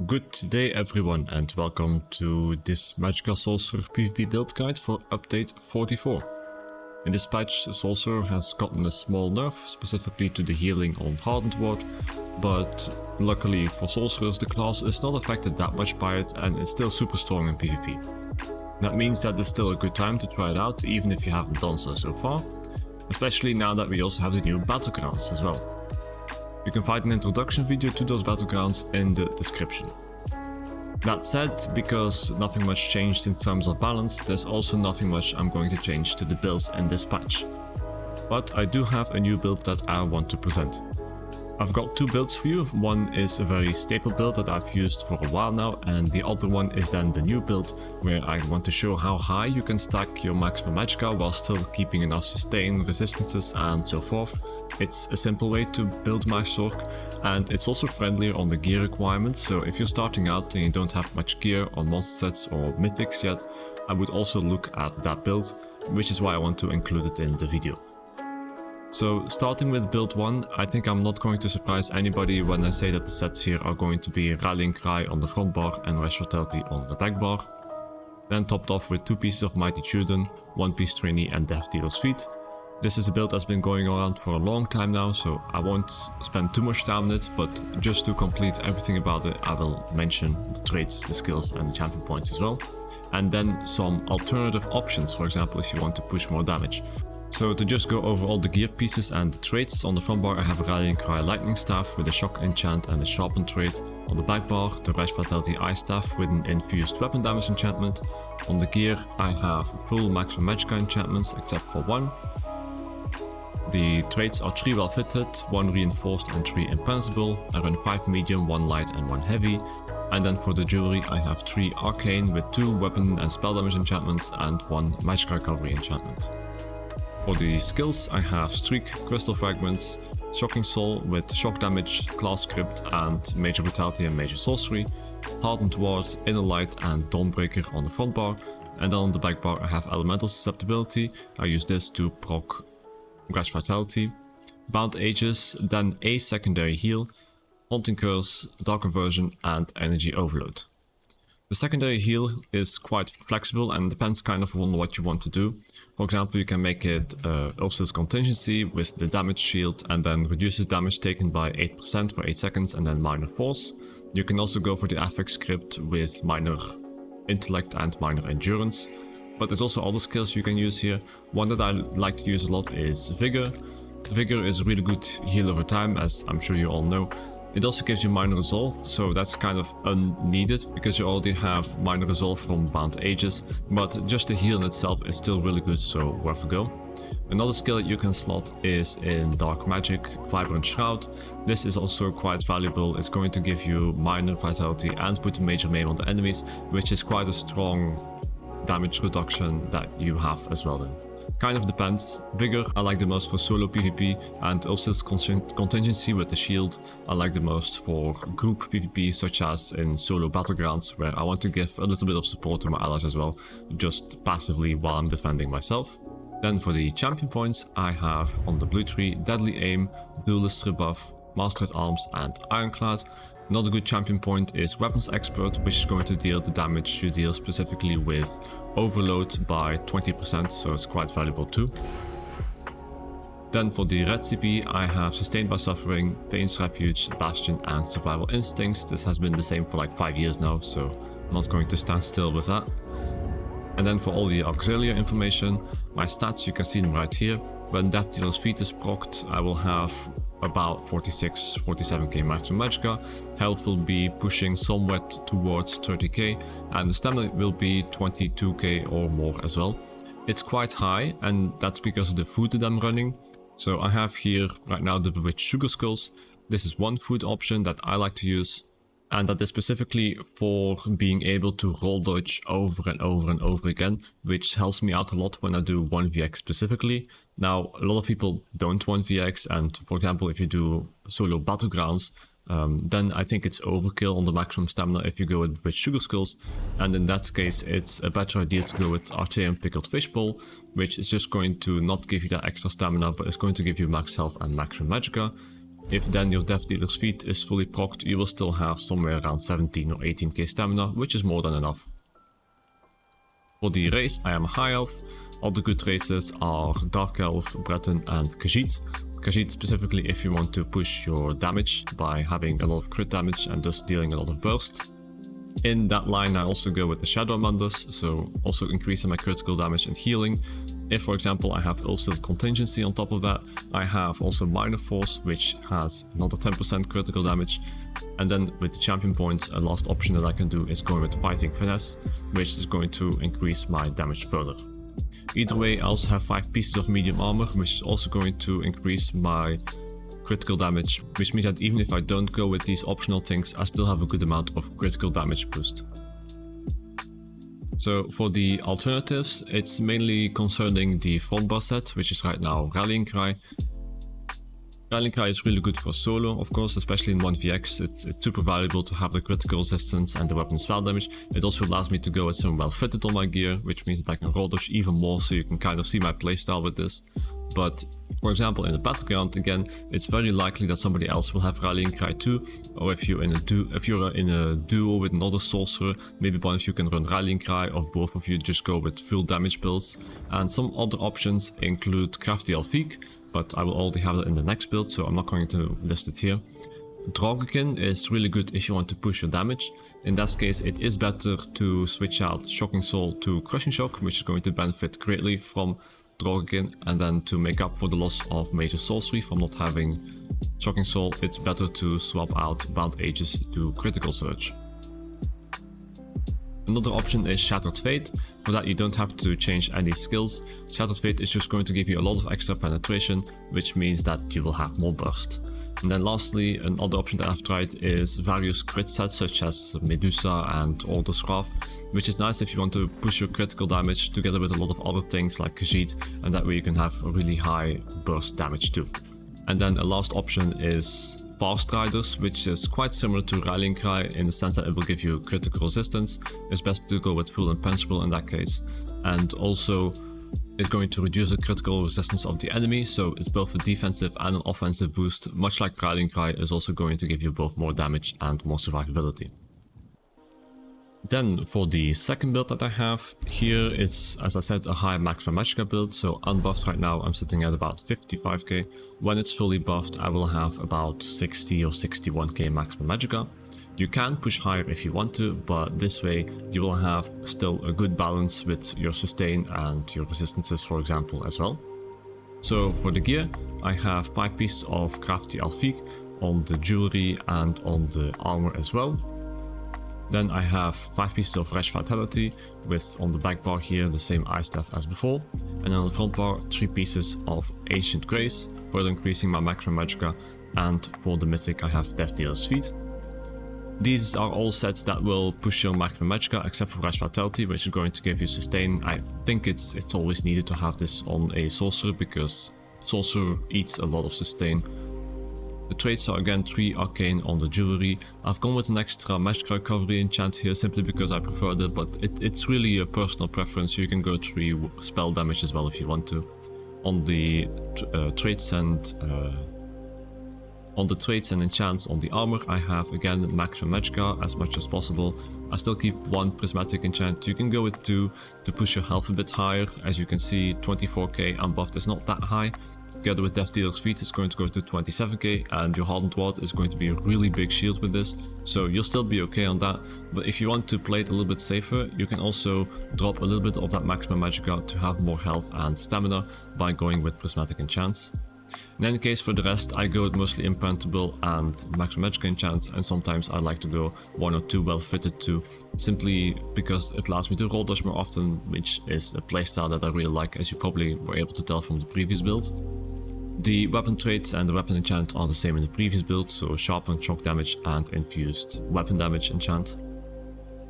Good day everyone and welcome to this Magicka Sorcerer PvP build guide for update 44. In this patch, Sorcerer has gotten a small nerf specifically to the healing on Hardened Ward, but luckily for Sorcerers the class is not affected that much by it and it's still super strong in PvP. That means that it's still a good time to try it out even if you haven't done so far, especially now that we also have the new battlegrounds as well. You can find an introduction video to those battlegrounds in the description. That said, because nothing much changed in terms of balance, there's also nothing much I'm going to change to the builds in this patch. But I do have a new build that I want to present. I've got two builds for you. One is a very staple build that I've used for a while now, and the other one is then the new build where I want to show how high you can stack your maximum Magicka while still keeping enough sustain, resistances and so forth. It's a simple way to build MagSorc, and it's also friendlier on the gear requirements, so if you're starting out and you don't have much gear on monster sets or mythics yet, I would also look at that build, which is why I want to include it in the video. So starting with build 1, I think I'm not going to surprise anybody when I say that the sets here are going to be Rallying Cry on the front bar and Rash Fatality on the back bar. Then topped off with 2 pieces of Mighty Chuden, 1 piece Trainee and Death Dealer's Feet. This is a build that's been going around for a long time now, so I won't spend too much time on it, but just to complete everything about it, I will mention the traits, the skills and the champion points as well. And then some alternative options, for example if you want to push more damage. So to just go over all the gear pieces and the traits, on the front bar I have a Rallying Cry Lightning Staff with a Shock enchant and a Sharpen trait. On the back bar the Rash Fatality Ice Staff with an infused weapon damage enchantment. On the gear I have full maximum Magicka enchantments except for one. The traits are 3 well fitted, 1 reinforced and 3 impenetrable. I run 5 medium, 1 light and 1 heavy. And then for the jewelry I have 3 arcane with 2 weapon and spell damage enchantments and 1 Magicka recovery enchantment. For the skills I have Streak, Crystal Fragments, Shocking Soul with shock damage, class script and major brutality and major sorcery, Hardened Ward, Inner Light and Dawnbreaker on the front bar, and then on the back bar I have Elemental Susceptibility. I use this to proc Rash Fatality, Bound Aegis, then a secondary heal, Haunting Curse, Dark Aversion and Energy Overload. The secondary heal is quite flexible and depends kind of on what you want to do. For example, you can make it Ursula's Contingency with the damage shield and then reduces damage taken by 8% for 8 seconds and then minor force. You can also go for the affect script with minor intellect and minor endurance. But there's also other skills you can use here. One that I like to use a lot is Vigor. Vigor is a really good heal over time, as I'm sure you all know. It also gives you minor resolve, so that's kind of unneeded because you already have minor resolve from Bound Aegis, but just the heal in itself is still really good, so worth a go. Another skill that you can slot is in Dark Magic, Vibrant Shroud. This is also quite valuable. It's going to give you minor vitality and put a major maim on the enemies, which is quite a strong damage reduction that you have as well then. Kind of depends. Vigor I like the most for solo PvP, and Ursula's Contingency with the shield I like the most for group PvP, such as in solo battlegrounds where I want to give a little bit of support to my allies as well, just passively while I'm defending myself. Then for the champion points I have on the blue tree Deadly Aim, Duelist Rebuff, Master at Arms and Ironclad. Another good champion point is Weapons Expert, which is going to deal the damage you deal specifically with Overload by 20%, so it's quite valuable too. Then for the red CP I have Sustained by Suffering, Pain's Refuge, Bastion and Survival Instincts. This has been the same for like 5 years now, so I'm not going to stand still with that. And then for all the auxiliary information, my stats, you can see them right here. When Death Dealer's Feet is procced, I will have about 46-47k maximum Magicka. Health will be pushing somewhat towards 30k and the stamina will be 22k or more as well. It's quite high and that's because of the food that I'm running. So I have here right now the Bewitched Sugar Skulls. This is one food option that I like to use, and that is specifically for being able to roll dodge over and over and over again, which helps me out a lot when I do 1vx specifically. Now, a lot of people don't 1vx, and for example, if you do solo battlegrounds, then I think it's overkill on the maximum stamina if you go with Sugar Skulls, and in that case it's a better idea to go with Archaean Pickled Fishbowl, which is just going to not give you that extra stamina, but it's going to give you max health and maximum Magicka. If then your Death Dealer's Feat is fully procced, you will still have somewhere around 17 or 18k stamina, which is more than enough. For the race, I am a High Elf. All the good races are Dark Elf, Breton and Khajiit. Khajiit specifically if you want to push your damage by having a lot of crit damage and thus dealing a lot of burst. In that line I also go with the Shadow Amandus, so also increasing my critical damage and healing. If for example I have Ulstill's Contingency on top of that, I have also Minor Force, which has another 10% critical damage. And then with the champion points, a last option that I can do is going with Fighting Finesse, which is going to increase my damage further. Either way, I also have 5 pieces of medium armor, which is also going to increase my critical damage, which means that even if I don't go with these optional things, I still have a good amount of critical damage boost. So for the alternatives, it's mainly concerning the front bar set, which is right now Rallying Cry. Rallying Cry is really good for solo, of course, especially in 1vx. It's super valuable to have the critical resistance and the weapon spell damage. It also allows me to go with some well fitted on my gear, which means that I can roll dodge even more, so you can kind of see my playstyle with this. But for example in the battleground, again, it's very likely that somebody else will have Rallying Cry too, or if you're in a duo with another sorcerer, maybe one of you can run Rallying Cry, or both of you just go with full damage builds. And some other options include Crafty Elfique, but I will already have it in the next build, so I'm not going to list it here. Drogekin is really good if you want to push your damage. In that case, it is better to switch out Shocking Soul to Crushing Shock, which is going to benefit greatly from Drogekin, and then to make up for the loss of Major Sorcery from not having Shocking Soul, it's better to swap out Bound Aegis to Critical Surge. Another option is Shattered Fate. For that you don't have to change any skills. Shattered Fate is just going to give you a lot of extra penetration, which means that you will have more burst. And then lastly, another option that I've tried is various crit sets such as Medusa and Order's Wrath, which is nice if you want to push your critical damage together with a lot of other things like Khajiit, and that way you can have a really high burst damage too. And then a last option is Fast Riders, which is quite similar to Rallying Cry in the sense that it will give you critical resistance. It's best to go with Full Impenetrable in that case, and also it's going to reduce the critical resistance of the enemy, so it's both a defensive and an offensive boost. Much like Rallying Cry is also going to give you both more damage and more survivability. Then for the second build that I have, here it's, as I said, a high maximum Magicka build, so unbuffed right now I'm sitting at about 55k. When it's fully buffed I will have about 60 or 61k maximum Magicka. You can push higher if you want to, but this way you will have still a good balance with your sustain and your resistances, for example, as well. So for the gear, I have 5 pieces of Crafty Elfique on the jewelry and on the armor as well. Then I have 5 pieces of Rash Vitality with on the back bar here the same eye staff as before, and on the front bar 3 pieces of Ancient Grace, further increasing my maximum Magicka, and for the mythic I have Death Dealer's Feat. These are all sets that will push your maximum Magicka except for Rash Vitality, which is going to give you sustain. I think it's always needed to have this on a sorcerer because sorcerer eats a lot of sustain. The traits are again 3 arcane on the jewelry. I've gone with an extra Magicka recovery enchant here simply because I preferred it, but it's really a personal preference. You can go 3 spell damage as well if you want to. On the traits and enchants on the armor, I have again maximum Magicka as much as possible. I still keep 1 prismatic enchant. You can go with 2 to push your health a bit higher. As you can see, 24k unbuffed is not that high. Together with Death Dealer's Feat it's going to go to 27k, and your Hardened Ward is going to be a really big shield with this, so you'll still be okay on that. But if you want to play it a little bit safer, you can also drop a little bit of that maximum Magicka to have more health and stamina by going with prismatic enchants. In any case, for the rest I go with mostly impenetrable and maximum Magicka enchants, and sometimes I like to go 1 or 2 well fitted too, simply because it allows me to roll dodge more often, which is a playstyle that I really like, as you probably were able to tell from the previous build. The weapon traits and the weapon enchant are the same in the previous build, so sharpened shock damage and infused weapon damage enchant.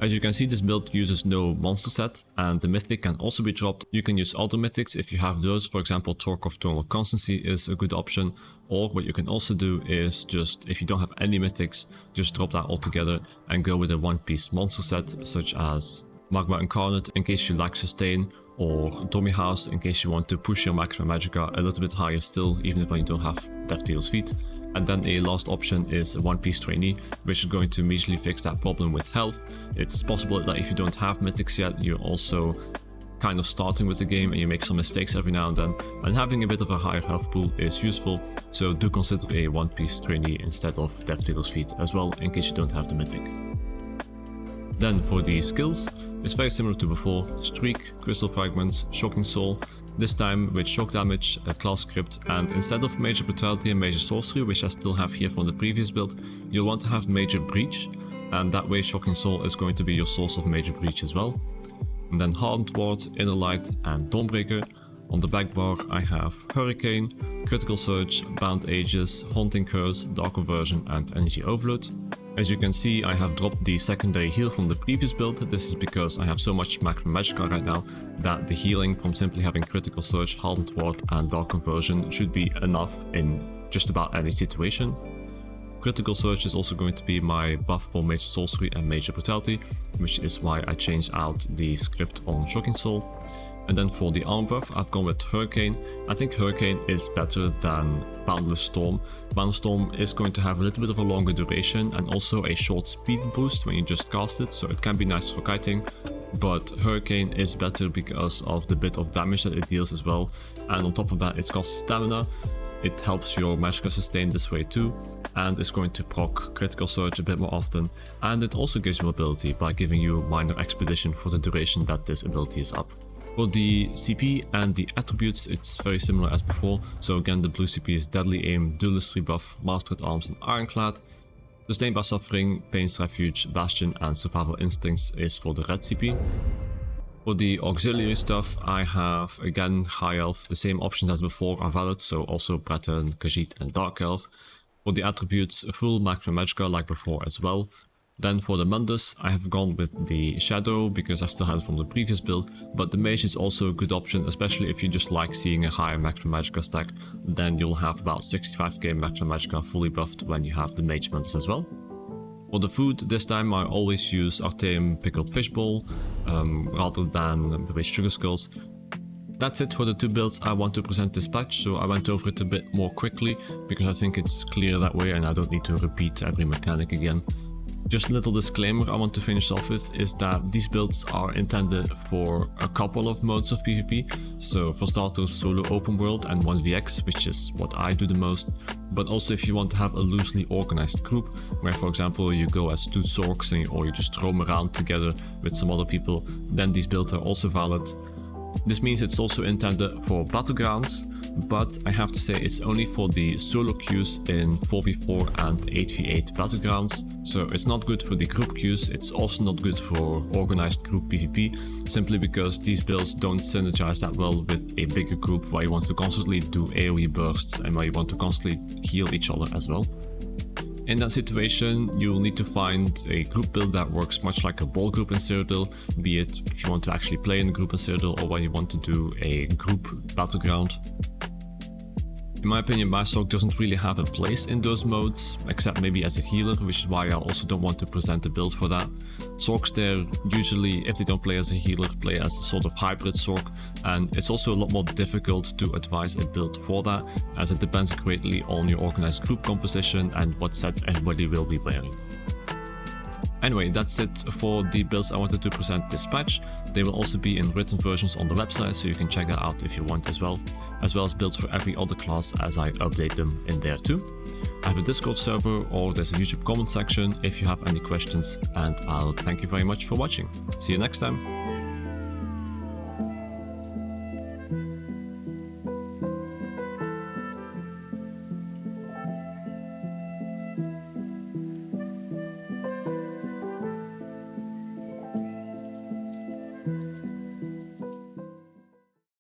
As you can see, this build uses no monster set, and the mythic can also be dropped. You can use other mythics if you have those. For example, Torque of Tonal Constancy is a good option, or what you can also do is just, if you don't have any mythics, just drop that altogether and go with a 1-piece monster set such as Magma Incarnate in case you lack sustain, or Dummy House in case you want to push your maximum Magicka a little bit higher still, even if you don't have Death Dealer's Feat. And then a last option is a One Piece Trainee, which is going to immediately fix that problem with health. It's possible that if you don't have mythics yet, you're also kind of starting with the game and you make some mistakes every now and then, and having a bit of a higher health pool is useful, so do consider a One Piece Trainee instead of Death Dealer's Feet as well, in case you don't have the mythic. Then for the skills, it's very similar to before: Streak, Crystal Fragments, Shocking Soul, this time with shock damage, a class script, and instead of Major Brutality and Major Sorcery, which I still have here from the previous build, you'll want to have Major Breach, and that way Shocking Soul is going to be your source of Major Breach as well. And then Hardened Ward, Inner Light and Dawnbreaker. On the back bar I have Hurricane, Critical Surge, Bound Aegis, Haunting Curse, Dark Conversion and Energy Overload. As you can see, I have dropped the secondary heal from the previous build. This is because I have so much maximum Magicka right now that the healing from simply having Critical Surge, Hardened Ward and Dark Conversion should be enough in just about any situation. Critical Surge is also going to be my buff for Major Sorcery and Major Brutality, which is why I changed out the script on Shocking Soul. And then for the arm buff, I've gone with Hurricane. I think Hurricane is better than Boundless Storm. Boundless Storm is going to have a little bit of a longer duration and also a short speed boost when you just cast it, so it can be nice for kiting. But Hurricane is better because of the bit of damage that it deals as well, and on top of that it costs stamina. It helps your Magicka sustain this way too, and is going to proc Critical Surge a bit more often, and it also gives you mobility by giving you minor expedition for the duration that this ability is up. For the CP and the attributes, it's very similar as before. So again, the blue CP is Deadly Aim, Duelist Rebuff, Mastered Arms and Ironclad. Sustained by Suffering, Pain's Refuge, Bastion and Survival Instincts is for the red CP. For the auxiliary stuff, I have again High Elf. The same options as before are valid, so also Breton, Khajiit and Dark Elf. For the attributes, full maximum Magicka like before as well. Then for the Mundus, I have gone with the Shadow because I still had it from the previous build, but the Mage is also a good option, especially if you just like seeing a higher maximum Magicka stack. Then you'll have about 65k maximum Magicka fully buffed when you have the Mage Mundus as well. For the food, this time I always use Arteum Pickled Fishbowl rather than Bewitched Sugar Skulls. That's it for the two builds I want to present this patch, so I went over it a bit more quickly because I think it's clear that way and I don't need to repeat every mechanic again. Just a little disclaimer I want to finish off with is that these builds are intended for a couple of modes of PvP. So for starters, solo open world and 1vx, which is what I do the most. But also if you want to have a loosely organized group, where for example you go as two Sorcs or you just roam around together with some other people, then these builds are also valid. This means it's also intended for battlegrounds, but I have to say it's only for the solo queues in 4v4 and 8v8 battlegrounds. So it's not good for the group queues, it's also not good for organized group PvP, simply because these builds don't synergize that well with a bigger group where you want to constantly do AoE bursts and where you want to constantly heal each other as well. In that situation, you'll need to find a group build that works much like a ball group in Cyrodiil, be it if you want to actually play in a group in Cyrodiil or when you want to do a group battleground. In my opinion, MagSorc doesn't really have a place in those modes, except maybe as a healer, which is why I also don't want to present a build for that. Sorcs there usually, if they don't play as a healer, play as a sort of hybrid Sorc, and it's also a lot more difficult to advise a build for that, as it depends greatly on your organized group composition and what sets everybody will be wearing. Anyway, that's it for the builds I wanted to present this patch. They will also be in written versions on the website, so you can check that out if you want as well as builds for every other class as I update them in there too. I have a Discord server or there's a YouTube comment section if you have any questions, and I'll thank you very much for watching. See you next time.